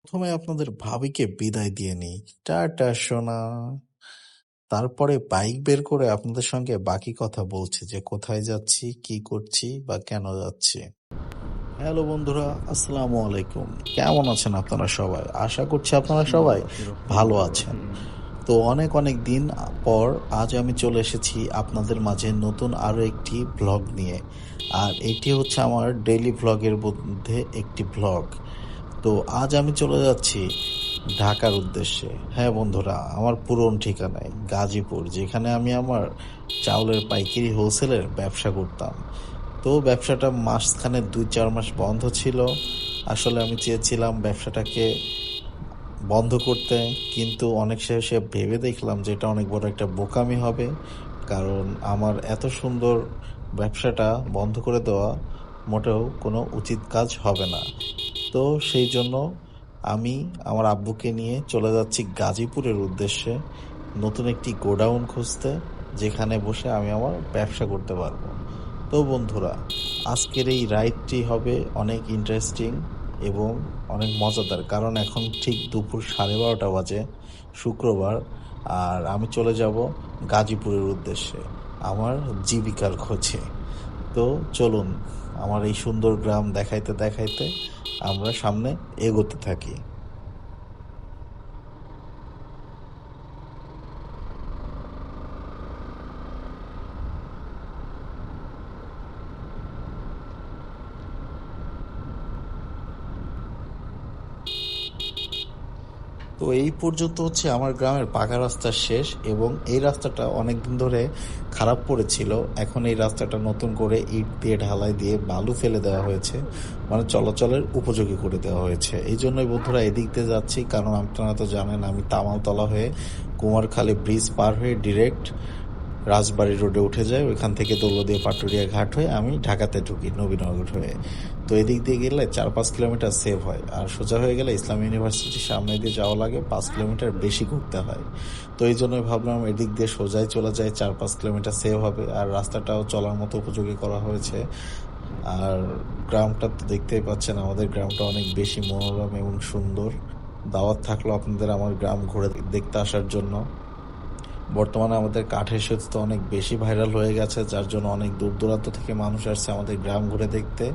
প্রথমে আপনাদের ভাবিকে বিদায় দিয়ে নিই। টাটা সোনা। তারপরে বাইক বের করে আপনাদের সঙ্গে বাকি কথা বলছি যে কোথায় যাচ্ছি, কি করছি বা কেন যাচ্ছি। হ্যালো বন্ধুরা, আসসালামু আলাইকুম। কেমন আছেন আপনারা সবাই? আশা করছি আপনারা সবাই ভালো আছেন। তো অনেক অনেক দিন পর আজ আমি চলে এসেছি আপনাদের মাঝে নতুন আরো একটি ভ্লগ নিয়ে। আর এটি হচ্ছে আমার ডেইলি ভ্লগের মধ্যে একটি ভ্লগ। তো আজ আমি চলে যাচ্ছি ঢাকার উদ্দেশ্যে। হ্যাঁ বন্ধুরা, আমার পুরনো ঠিকানায় গাজীপুর, যেখানে আমি আমার চাউলের পাইকারি হোলসেলের ব্যবসা করতাম। তো ব্যবসাটা মাসখানে 2-4 মাস বন্ধ ছিল। আসলে আমি চেয়েছিলাম ব্যবসাটাকে বন্ধ করতে, কিন্তু অনেক শেষে ভেবে দেখলাম যে এটা অনেক বড় একটা বোকামি হবে। কারণ আমার এত সুন্দর ব্যবসাটা বন্ধ করে দেওয়া মোটেও কোনো উচিত কাজ হবে না। তো সেই জন্য আমি আমার আব্বুকে নিয়ে চলে যাচ্ছি গাজীপুরের উদ্দেশ্যে নতুন একটি গোডাউন খুঁজতে, যেখানে বসে আমি আমার ব্যবসা করতে পারবো। তো বন্ধুরা, আজকের এই রাইডটি হবে অনেক ইন্টারেস্টিং এবং অনেক মজাদার, কারণ এখন ঠিক দুপুর 12:30 বাজে, শুক্রবার। আর আমি চলে যাব গাজীপুরের উদ্দেশ্যে আমার জীবিকার খোঁজে। তো চলুন, আমার এই সুন্দর গ্রাম দেখাইতে দেখাইতে আমরা সামনে এগোতে থাকি। তো এই পর্যন্ত হচ্ছে আমার গ্রামের পাকা রাস্তা শেষ, এবং এই রাস্তাটা অনেকদিন ধরে খারাপ পড়েছিল। এখন এই রাস্তাটা নতুন করে ইট দিয়ে ঢালাই দিয়ে বালু ফেলে দেওয়া হয়েছে, মানে চলাচলের উপযোগী করে দেওয়া হয়েছে। এই জন্যই বন্ধুরা এদিক দিয়ে যাচ্ছি, কারণ আপনারা তো জানেন আমি তামালতলা হয়ে কুমারখালী ব্রিজ পার হয়ে ডিরেক্ট রাজবাড়ী রোডে উঠে যায়, ওইখান থেকে দৌলতদিয়া পাটুরিয়া ঘাট হয়ে আমি ঢাকাতে ঢুকি নবীনগর হয়ে। তো এদিক দিয়ে গেলে 4-5 কিলোমিটার সেভ হয়, আর সোজা হয়ে গেলে ইসলাম ইউনিভার্সিটির সামনে দিয়ে যাওয়া লাগে, 5 কিলোমিটার বেশি ঘুরতে হয়। তো এই জন্যই ভাবলাম এদিক দিয়ে সোজাই চলে যায়, 4-5 কিলোমিটার সেভ হবে, আর রাস্তাটাও চলার মতো উপযোগী করা হয়েছে। আর গ্রামটা তো দেখতেই পাচ্ছেন, আমাদের গ্রামটা অনেক বেশি মনোরম এবং সুন্দর। দাওয়াত থাকলো আপনাদের আমার গ্রাম ঘুরে দেখতে আসার জন্য। বর্তমানে আমাদের কাঠের সেতু তো অনেক বেশি ভাইরাল হয়ে গেছে, যার জন্য অনেক দূর দূরান্ত থেকে মানুষ আসছে আমাদের গ্রাম ঘুরে দেখতে।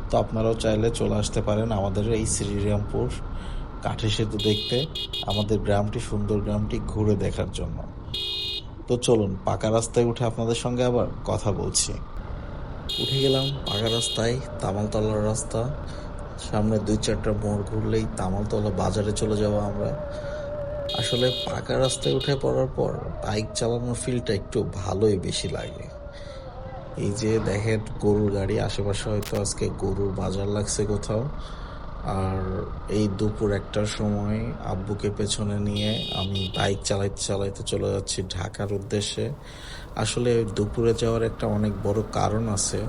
তো আপনারাও চাইলে চলে আসতে পারেন আমাদের এই শ্রীরামপুর কাঠের সেতু দেখতে, আমাদের গ্রামটি, সুন্দর গ্রামটি ঘুরে দেখার জন্য। তো চলুন পাকা রাস্তায় উঠে আপনাদের সঙ্গে আবার কথা বলছি। উঠে গেলাম পাকা রাস্তায়, তামালতলার রাস্তা। সামনে 2-4টা মোড় ঘুরলেই তামালতলা বাজারে চলে যাবো আমরা। আসলে পাকা রাস্তায় উঠে পড়ার পর বাইক চালানোর ফিলটা একটু ভালোই বেশি লাগে। এই যে দেখেন গরুর গাড়ি, আশেপাশে হয়তো আজকে গরুর বাজার লাগছে কোথাও। আর এই দুপুর 1টার সময় আব্বুকে পেছনে নিয়ে আমি বাইক চালাইতে চালাইতে চলে যাচ্ছি ঢাকার উদ্দেশ্যে। আসলে দুপুরে যাওয়ার একটা অনেক বড় কারণ আছে।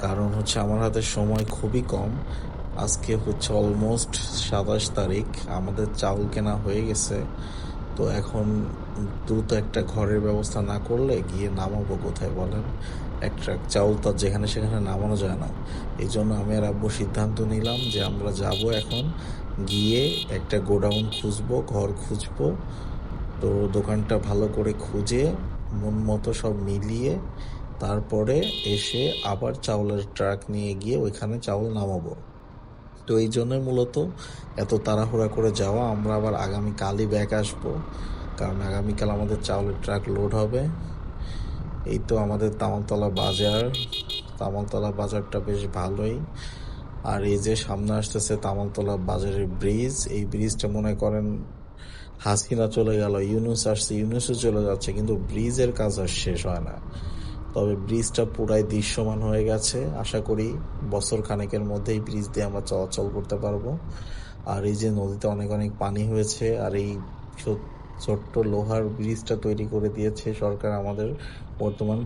কারণ হচ্ছে আমার হাতে সময় খুবই কম। আজকে হচ্ছে অলমোস্ট 27 তারিখ, আমাদের চাউল কেনা হয়ে গেছে। তো এখন দ্রুত একটা ঘরের ব্যবস্থা না করলে গিয়ে নামাবো কোথায় বলেন? এক ট্রাক চাউল তো যেখানে সেখানে নামানো যায় না। এই জন্য আমি আর আব্বু সিদ্ধান্ত নিলাম যে আমরা যাব এখন, গিয়ে একটা গোডাউন খুঁজবো, ঘর খুঁজবো। তো দোকানটা ভালো করে খুঁজে মন মতো সব মিলিয়ে তারপরে এসে আবার চাউলের ট্রাক নিয়ে গিয়ে ওইখানে চাউল নামাবো। তো এই জন্যই মূলত এত তাড়াহুড়া করে যাওয়া। আমরা আবার আগামীকালই ব্যাক আসবো, কারণ আগামীকাল আমাদের চাউলের ট্রাক লোড হবে। এই তো আমাদের তামালতলা বাজার। তামালতলা বাজারটা বেশ ভালোই। আর এই যে সামনে আসতেছে তামালতলা বাজারের ব্রিজ, এই ব্রিজটা মনে করেন হাসিনা চলে গেল, ইউনূস আসছে, ইউনূসও চলে যাচ্ছে, কিন্তু ব্রিজের কাজ আর শেষ হয় না। তবে ব্রিজটা পুরাই দৃশ্যমান হয়ে গেছে, আশা করি বছর খানেকের মধ্যেই ব্রিজ দিয়ে আমরা চলাচল করতে পারবো। আর এই যে নদীতে অনেক অনেক পানি হয়েছে, আর এই ছোট্ট লোহার ব্রিজটা তৈরি করে দিয়েছে সরকার আমাদের বর্তমান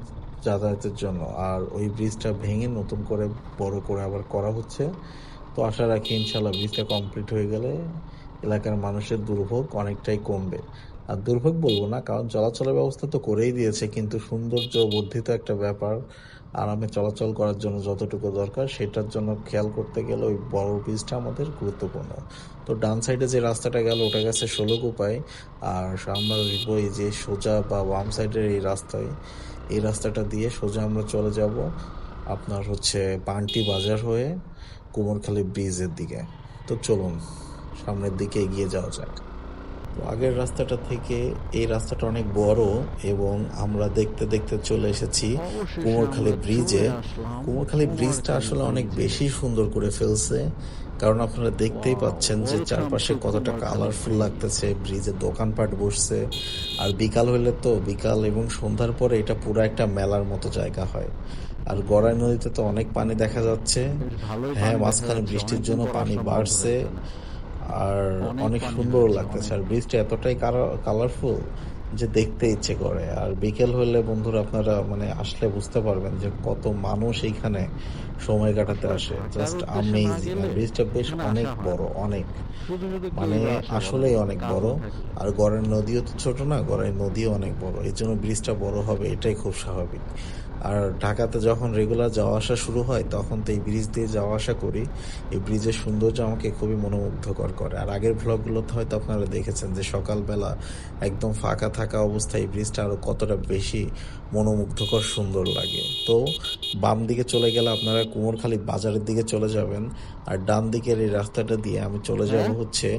যাতায়াতের জন্য। আর ওই ব্রিজটা ভেঙে নতুন করে বড় করে আবার করা হচ্ছে। তো আশা রাখি ইনশাল্লাহ ব্রিজটা কমপ্লিট হয়ে গেলে এলাকার মানুষের দুর্ভোগ অনেকটাই কমবে। আর দুর্ভোগ বলবো না, কারণ চলাচলের ব্যবস্থা তো করেই দিয়েছে, কিন্তু সৌন্দর্য বর্ধিত একটা ব্যাপার। আরামে চলাচল করার জন্য যতটুকু দরকার সেটার জন্য খেয়াল করতে গেলে ওই বড় ব্রিজটা আমাদের গুরুত্বপূর্ণ। তো ডান সাইডে যে রাস্তাটা গেল ওটা গেছে ষোলকুপায়, আর আমরা দেখবো এই যে সোজা বা বাম সাইডের এই রাস্তায়, এই রাস্তাটা দিয়ে সোজা আমরা চলে যাব আপনার হচ্ছে পান্টি বাজার হয়ে কুমোরখালী ব্রিজের দিকে। তো চলুন সামনের দিকে এগিয়ে যাওয়া যাক। তো আগের রাস্তাটা থেকে এই রাস্তাটা অনেক বড়, এবং আমরা দেখতে দেখতে চলে এসেছি অবশেষে কুমোরখালী আমরা ব্রিজে। চলে আসলাম কুমোরখালী ব্রিজটা কুমারখালী আসলে অনেক ব্রিজে। বেশি সুন্দর করে ফেলছে, কারণ আপনারা দেখতেই ওয়াও, পাচ্ছেন যে ওয়েলকাম চারপাশে টু কতটা কুমারখালী কালারফুল ব্রিজ। লাগতেছে, ব্রিজে দোকানপাট বসছে। আর বিকাল হইলে তো বিকাল এবং সন্ধ্যার পরে এটা পুরো একটা মেলার মতো জায়গা হয়। আর গড়াই নদীতে তো অনেক পানি দেখা যাচ্ছে। বেশ ভালোই হ্যাঁ, পানি দেখা মাঝখানে যাচ্ছে, বৃষ্টির অনেকদিন জন্য পর পানি আসলাম মাছ ধরে বাড়ছে, এখানে। আর অনেক অনেক পানি সুন্দর হয়েছে, লাগতেছে। অনেক। আর ব্রিজটা এতটাই কালারফুল যে দেখতে ইচ্ছে করে। আর বিকেল হলে বন্ধুরা আপনারা মানে আসলে বুঝতে পারবেন যে কত মানুষ এইখানে সময় কাটাতে আসলে আসে, ঢাকার জাস্ট উদ্দেশ্যে না আমেজিং। আর গেলে ব্রিজটা বেশ এখানে অনেক আসা হয় বড়, না। অনেক, শুধু শুধু মানে কেউই আসে বলেন, আসলেই অনেক কাজ বড়। না থাকলে। আর গড়ের নদীও তো ছোট না, গড়ের নদীও অনেক বড়, এই জন্য ব্রিজটা বড় হবে এটাই খুব স্বাভাবিক। আর ঢাকাতে যখন রেগুলার যাওয়া আসা শুরু হয় তখন তো এই ব্রিজ দিয়ে যাওয়া আসা করি। এই ব্রিজের সৌন্দর্য আমাকে খুবই মনোমুগ্ধকর করে। আর আগের ভ্লগগুলোতে হয়তো আপনারা দেখেছেন যে সকালবেলা একদম ফাঁকা থাকা অবস্থায় এই ব্রিজটা আরো কতটা বেশি মনোমুগ্ধকর সুন্দর লাগে। তো বাম দিকে চলে গেলে আপনারা কুমোরখালী বাজারের দিকে চলে যাবেন, আর ডান দিকের এই রাস্তাটা দিয়ে আমি চলে যাব হ্যাঁ, হচ্ছে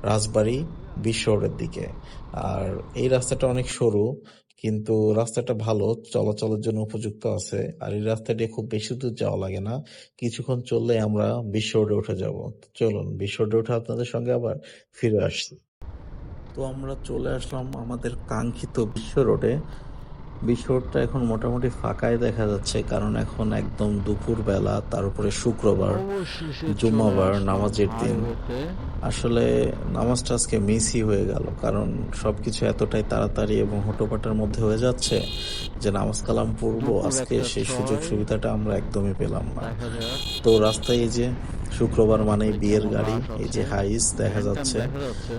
রাজবাড়ী বিশ্ব রোডের দিকে। আর এই রাস্তাটা অনেক সরু, কিন্তু রাস্তাটা ভালো, চলাচলের জন্য উপযুক্ত আছে। আর এই রাস্তা দিয়ে খুব বেশি দূর যাওয়া লাগে না, কিছুক্ষণ চললে আমরা বিশ্ব রোডে উঠে যাব। চলুন বিশ্ব রোডে উঠে আপনাদের সঙ্গে আবার ফিরে আসছি। তো আমরা চলে আসলাম আমাদের কাঙ্ক্ষিত বিশ্ব রোডে। বিশ্ব রোডটা এখন মোটামুটি ফাঁকাই দেখা যাচ্ছে, কারণ এখন একদম দুপুর বেলা, তার উপরে শুক্রবার, অবশেষে চলে জুম্মাবার, আসলাম নামাজের দিন। হাইওয়েতে। আসলে নামাজটা আজকে মিসই হয়ে গেল, কারণ সবকিছু এতটাই তাড়াতাড়ি এবং হুটোপাটার মধ্যে হয়ে যাচ্ছে যে নামাজ কালাম পড়বো দুপুর আজকে, একটা সেই সুযোগ ছয়, সুবিধাটা আমরা একদমই পেলাম না। দেখা যাক। তো রাস্তায় এই যে শুক্রবার মানেই রাস্তায় বিয়ের কেমন গাড়ি, রাশ এই আছে, যে হাইস দেখা ভ্যান ট্যান যাচ্ছে, দেখা যাচ্ছে।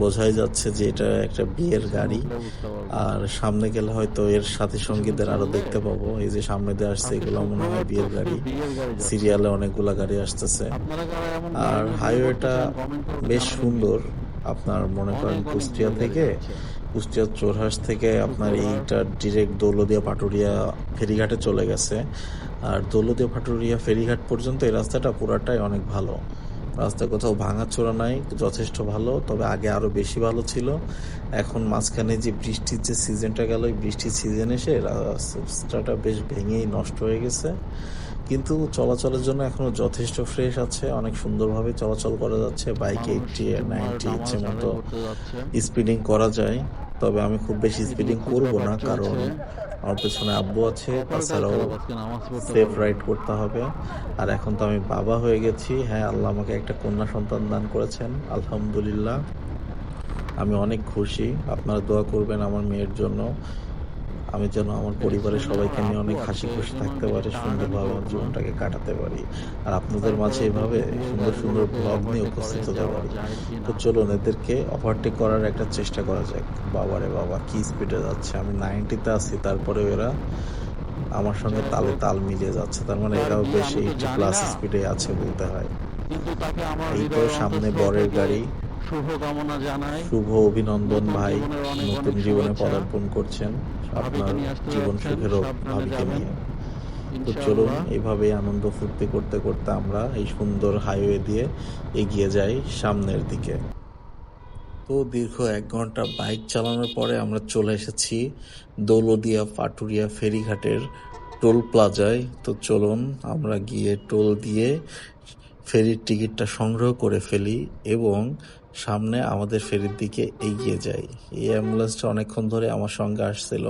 বোঝাই যাচ্ছে যে এটা একটা বিয়ের পিছনে গাড়ি। উঠলে বুঝতে পারবো। আর সামনে গেলে হয়তো এর সাথী কিছুক্ষণ সঙ্গীদের আরো চললে, দেখতে পাবো, এই যে সামনে দিয়ে আসছে, আজকে এগুলো মনে হয় শুক্রবার তো বিয়ের শুধু গাড়ি। বিয়ের গাড়ি যাচ্ছে। সিরিয়ালে অনেকগুলা গাড়ি আসতেছে। আপনারা কারা এমন গাড়ি আর নিয়ে বিয়ে করতে হাইওয়েটা চান কমেন্ট করে বেশ জানাবেন সুন্দর। কিন্তু। আপনার মনে করেন অনেক অনেক কুষ্টিয়া বিয়ের গাড়ি থেকে, যাচ্ছে কুষ্টিয়ার চোরহাট থেকে আপনার শুক্রবার। এইটা ডিরেক্ট দৌলতদিয়া পাটুরিয়া ফেরিঘাটে চলে গেছে। আর দৌলতদিয়া পাটুরিয়া ফেরিঘাট পর্যন্ত এই রাস্তাটা পুরাটাই অনেক ভালো। রাস্তায় কোথাও ভাঙাচোরা নাই, যথেষ্ট ভালো। তবে আগে আরো বেশি ভালো ছিল। এখন মাঝখানে যে বৃষ্টির যে সিজনটা গেল, এই বৃষ্টির সিজন এসে রাস্তাটা বেশ ভেঙেই নষ্ট হয়ে গেছে, কিন্তু চলাচলের জন্য এখনো যথেষ্ট ফ্রেশ আছে, অনেক সুন্দরভাবে চলাচল করা যাচ্ছে। বাইকে মানুষ 80 জুম্মার 90 ইচ্ছে নামাজ মতো আদায় করতে যাচ্ছে। স্পিডিং করা যায়। তবে আমি খুব বেশি এদিকে স্পিডিং করব খুচরা না, বাট কারণ চলছে। আমার পেছনে আব্বু আছে, কপালটাই তাছাড়াও খারাপ, আজকে নামাজ পড়তে সেফ পারবো না। রাইড করতে হবে। আর এখন তো আমি বাবা হয়ে গেছি। হ্যাঁ, আল্লাহ আমাকে একটা কন্যা সন্তান দান করেছেন, আলহামদুলিল্লাহ। আমি অনেক খুশি। আপনারা দোয়া করবেন আমার মেয়ের জন্য, আমি যেন আমার পরিবারের পেছনে আমার সবাইকে নিয়ে আব্বু অনেক হাসি আছে, এই খুশি জন্য থাকতে বেশি পারি, টানাটানি সুন্দরভাবে করব আমার না। জীবনটাকে কাটাতে পারি, আর আপনাদের মাঝে তারপরেও এভাবে দেখি বিয়ের সুন্দর সুন্দর গাড়িগুলোকে ব্লগ নিয়ে ওভারটেক করে উপস্থিত হতে যাওয়া পারি। যায় তো কিনা। চলুন এদেরকে ওভারটেক করার একটা চেষ্টা করা যাক। বাবারে বাবা, কি স্পিডে যাচ্ছে! আমি 90-তে আছি, তারপরে এরা আমার সঙ্গে যাই তালে হোক, তাল মিলিয়ে যাচ্ছে, তার মানে কার এরাও বিয়ে বেশ আমি তো 80 জানি প্লাস না, স্পিডে আছে বলতে হয়। কিন্তু তাকে আমার এই তো হৃদয়ের সামনে অন্তঃস্থল বরের থেকে গাড়ি। শুভকামনা জানাই। শুভ অভিনন্দন নতুন ভাই, জীবনের অনেক নতুন অনেক জীবনে শুভেচ্ছা। পদার্পণ করছেন ভাবিকে আপনার নিয়ে আসতে জীবন যাচ্ছেন, সুখেরও সাবধানে ভাবিকে যাবেন নিয়ে। তো চলুন ইনশাআল্লাহ। এইভাবেই আনন্দ ফুর্তি করতে করতে আমরা এই সুন্দর হাইওয়ে দিয়ে এগিয়ে যাই সামনের দিকে। তো দীর্ঘ 1 ঘন্টা বাইক চালানোর পরে আমরা চলে এসেছি দৌলতদিয়া পাটুরিয়া ফেরিঘাটের টোল প্লাজায়। তো চলুন আমরা গিয়ে টোল দিয়ে ফেরির টিকিটটা সংগ্রহ করে ফেলি এবং সামনে আমাদের ফেরির দিকে এগিয়ে যাই। এই অ্যাম্বুলেন্সটা অনেকক্ষণ ধরে আমার সঙ্গে আসছিল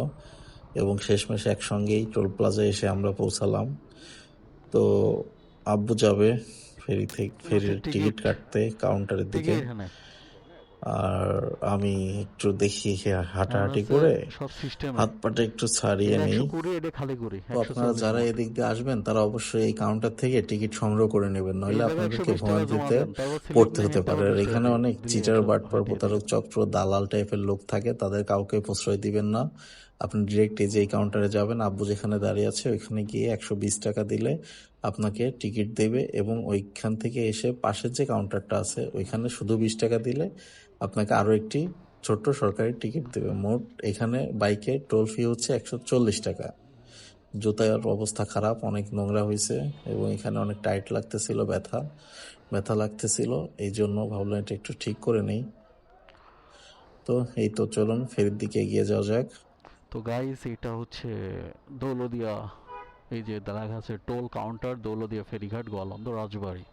এবং শেষমেশ একসঙ্গেই টোল প্লাজায় এসে আমরা পৌঁছালাম। তো আব্বু যাবে ফেরি থেকে, আছে ফেরির টিকিট টিকিট কাটতে কাউন্টারের থেকে দিকে। এখানে আর আমি একটু দেখি আমার হাঁটাহাঁটি আছে করে সব সিস্টেমে। হাত পাটা একটু ছাড়িয়ে এটা নেই। 120, এটা খালি করি তো আপনারা 140 যারা মোট। এদিক দিয়ে আসবেন তারা অবশ্যই এই কাউন্টার থেকে টিকিট সংগ্রহ করে নেবেন, এই নইলে জায়গায় আপনাদেরকে 120 টাকা জমা ভোগান্তিতে দেন, তারপর স্লিপ পড়তে হতে নেন, পারে। তারপর আর ছেড়ে এখানে দিন, অনেক দিলে চিটার সব বাটপার হাঁটিয়ে প্রতারক দিবেন। চক্র দালাল টাইপের লোক থাকে, তাদের কাউকে প্রশ্রয় দিবেন না। আপনি ডিরেক্ট এই যে এই কাউন্টারে যাবেন, আব্বু যেখানে দাঁড়িয়ে আছে ওইখানে গিয়ে 120 টাকা দিলে আপনাকে টিকিট দেবে, এবং ওইখান থেকে এসে পাশের যে কাউন্টারটা আছে ওইখানে শুধু 20 টাকা দিলে আপনাকে আরো একটি ছোট্ট সরকারি টিকিট দেবে। মোট এখানে বাইকে টোল ফি হচ্ছে 140 টাকা। জুতার অবস্থা খারাপ, অনেক নোংরা হয়েছে, এবং এখানে অনেক টাইট লাগতেছিল, ব্যথা ব্যথা লাগতেছিল। এই জন্য ভাবলাম এটা একটু ঠিক করে নেই। তো এই তো, চলুন ফেরির দিকে এগিয়ে যাওয়া যাক। তো গাইস, এটা হচ্ছে দৌলদিয়া, এই যে দারাগাছের টোল কাউন্টার, দৌলদিয়া ফেরিঘাট, গোয়ালন্দ, রাজবাড়ী।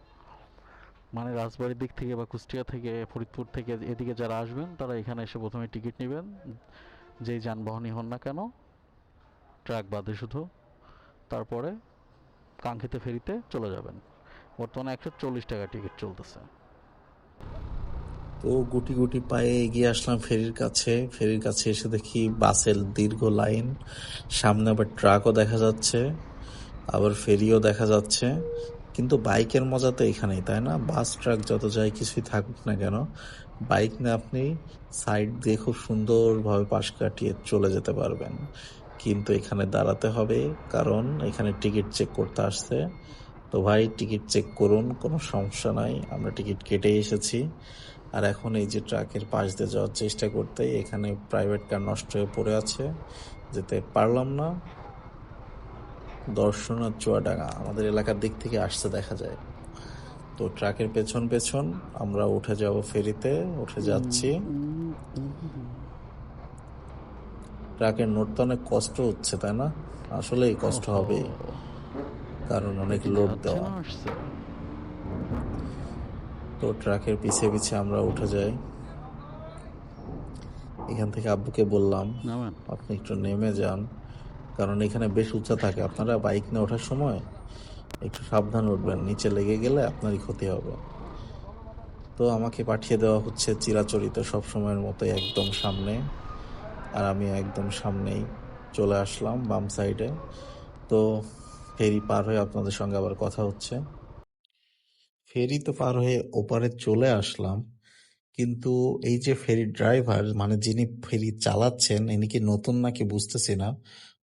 মানে রাজবাড়ির দিক থেকে বা কুষ্টিয়া থেকে, ফরিদপুর থেকে এদিকে যারা আসবেন তারা এখানে এসে প্রথমে টিকিট নেবেন, যেই যানবাহনই হন না কেন, ট্রাক বাদে শুধু। তারপরে কাঙ্ক্ষিত ফেরিতে চলে যাবেন। বর্তমানে 140 টাকা টিকিট চলতেছে। তো গুটি গুটি পায়ে এগিয়ে আসলাম ফেরির কাছে। ফেরির কাছে এসে দেখি বাসের দীর্ঘ লাইন, সামনে আবার ট্রাকও দেখা যাচ্ছে, আবার ফেরিও দেখা যাচ্ছে। কিন্তু বাইকের মজা তো এখানেই, তাই না? বাস ট্রাক যত যাই কিছুই থাকুক না কেন, বাইক নিয়ে আপনি সাইড দিয়ে খুব সুন্দরভাবে পাশ কাটিয়ে চলে যেতে পারবেন। কিন্তু এখানে দাঁড়াতে হবে, কারণ এখানে টিকিট চেক করতে আসছে। তো ভাই, টিকিট চেক করুন, কোনো সমস্যা নাই, আমরা টিকিট কেটে এসেছি। আর এখন এই যে ট্রাকের পাশ দিয়ে যাওয়ার চেষ্টা করতেই এখানে প্রাইভেট কার নষ্ট হয়ে পড়ে আছে, যেতে পারলাম না। দর্শনা চুয়াডাঙ্গা আমাদের এলাকার দিক থেকে আসছে দেখা যায়। তো ট্রাকের পেছন পেছন আমরা উঠে যাব ফেরিতে, উঠে যাচ্ছি। ট্রাকের নড়তে অনেক কষ্ট হচ্ছে, তাই না? আসলেই কষ্ট ওহো, হবে, কারণ এটা অনেক কি লোড যাচ্ছে দেওয়া। না আসছে? তো ট্রাকের পিছিয়ে পিছিয়ে আমরা উঠে যাই। এখান থেকে আব্বুকে বললাম, নামেন। আপনি একটু নেমে যান, কারণ এখানে বেশ উঁচা থাকে। আপনারা বাইক নিয়ে ওঠার সময় একটু সাবধান উঠবেন, নিচে লেগে গেলে আপনারই ক্ষতি হবে। তো আমাকে পাঠিয়ে দেওয়া হচ্ছে চিরাচরিত সব সময়ের মতো একদম সামনে, আর আমি একদম সামনেই চলে আসলাম বাম সাইডে। তো ফেরি পার হয়ে আপনাদের সঙ্গে আবার কথা হচ্ছে। ফেরি তো পার হয়ে ওপারে চলে আসলাম, কিন্তু এই যে ফেরি ড্রাইভার, মানে যিনি ফেরি চালাচ্ছেন, ইনি কি নতুন নাকি বুঝতেছি না।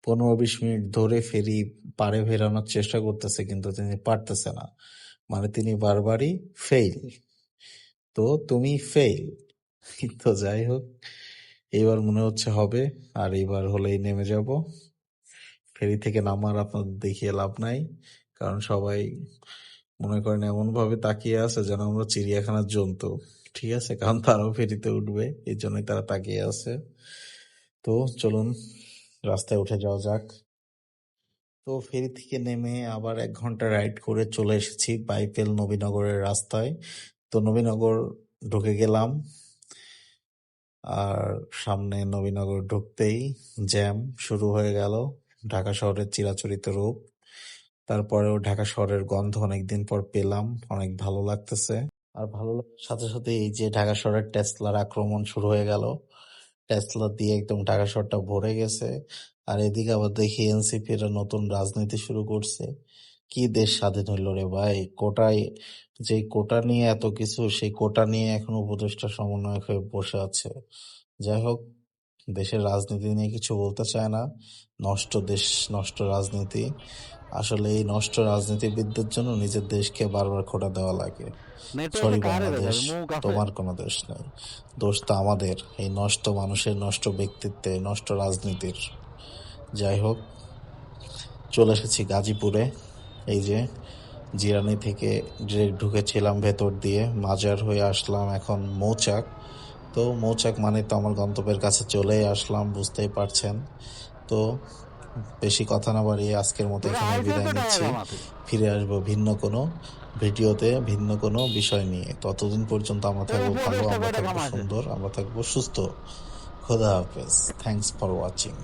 15-20 মিনিট ধরে ফেরি পাড়ে ফেরানোর চেষ্টা করতেছে, কিন্তু তিনি পারতেছে না। মানে তিনি বারবারই ফেইল। তো তুমি ফেইল। তো যাই হোক, এইবার মনে হচ্ছে হবে, আর এইবার হলেই নেমে যাব। ফেরি থেকে নামার আপনাদের দেখিয়ে লাভ নাই, কারণ সবাই মনে করেন এমন ভাবে তাকিয়ে আছে যেন আমরা চিড়িয়াখানার জন্তু। ঠিক আছে, কারণ তারাও ফেরিতে উঠবে, এই জন্যই তারা তাকিয়ে আছে। তো চলুন রাস্তায় উঠে যাওয়া যাক। তো ফেরি থেকে নেমে আবার 1 ঘন্টা রাইড করে চলে এসেছি বাইপেল নবীনগরের রাস্তায়। তো নবীনগর ঢুকে গেলাম, আর সামনে নবীনগর ঢুকতেই জ্যাম শুরু হয়ে গেল। ঢাকা শহরের চিরাচরিত রূপ। তারপরেও ঢাকা শহরের গন্ধ অনেকদিন পর পেলাম, অনেক ভালো লাগতেছে। আর ভালো লাগার সাথে সাথে এই যে ঢাকা শহরের টেসলার আক্রমণ শুরু হয়ে গেল। টেসলা দিয়ে একদম ঢাকা শহরটা ভরে গেছে। আর এদিকে আবার দেখি এনসিপিরা নতুন রাজনীতি শুরু করছে। কি দেশ স্বাধীন হইল রে ভাই! কোটায়, যে কোটা নিয়ে এত কিছু, সেই কোটা নিয়ে এখন উপদেষ্টা সমন্বয়ক হয়ে বসে আছে। যাই হোক, দেশের রাজনীতি নিয়ে কিছু বলতে চায় না। নষ্ট দেশ, নষ্ট রাজনীতি। আসলে এই নষ্ট রাজনীতিবিদদের জন্য নিজের দেশকে বারবার খোঁটা দেওয়া লাগে। নেটওয়ার্কে সরি কারে বাংলাদেশ, দেখাবে মুখ কাফে। তোমার কোনো দোষ নেই। দোষ তো আমাদের, এই নষ্ট মানুষের, নষ্ট ব্যক্তিত্বে, নষ্ট রাজনীতির। যাই হোক, চলে এসেছি গাজীপুরে। এই যে জিরানি থেকে ডিরেক্ট ঢুকেছিলাম ভেতর দিয়ে, মাজার হয়ে আসলাম এখন মৌচাক। তো মৌচাক মানে তো আমার গন্তব্যের কাছে চলেই আসলাম, বুঝতেই পারছেন। তো বেশি কথা না বাড়িয়ে আজকের মতো তোরা এখানে আইসে বিদায় তো টাকা নিচ্ছি। কামাতে। ফিরে আসবো ভিন্ন কোনো ভিডিওতে, ভিন্ন কোনো বিষয় নিয়ে। ততদিন পর্যন্ত আমরা এই থাকবো ভালো, উপদেশটা আমরা কয়টা থাকবো কামাইছে? সুন্দর, আমরা থাকবো সুস্থ। খোদা হাফেজ। Thanks for watching.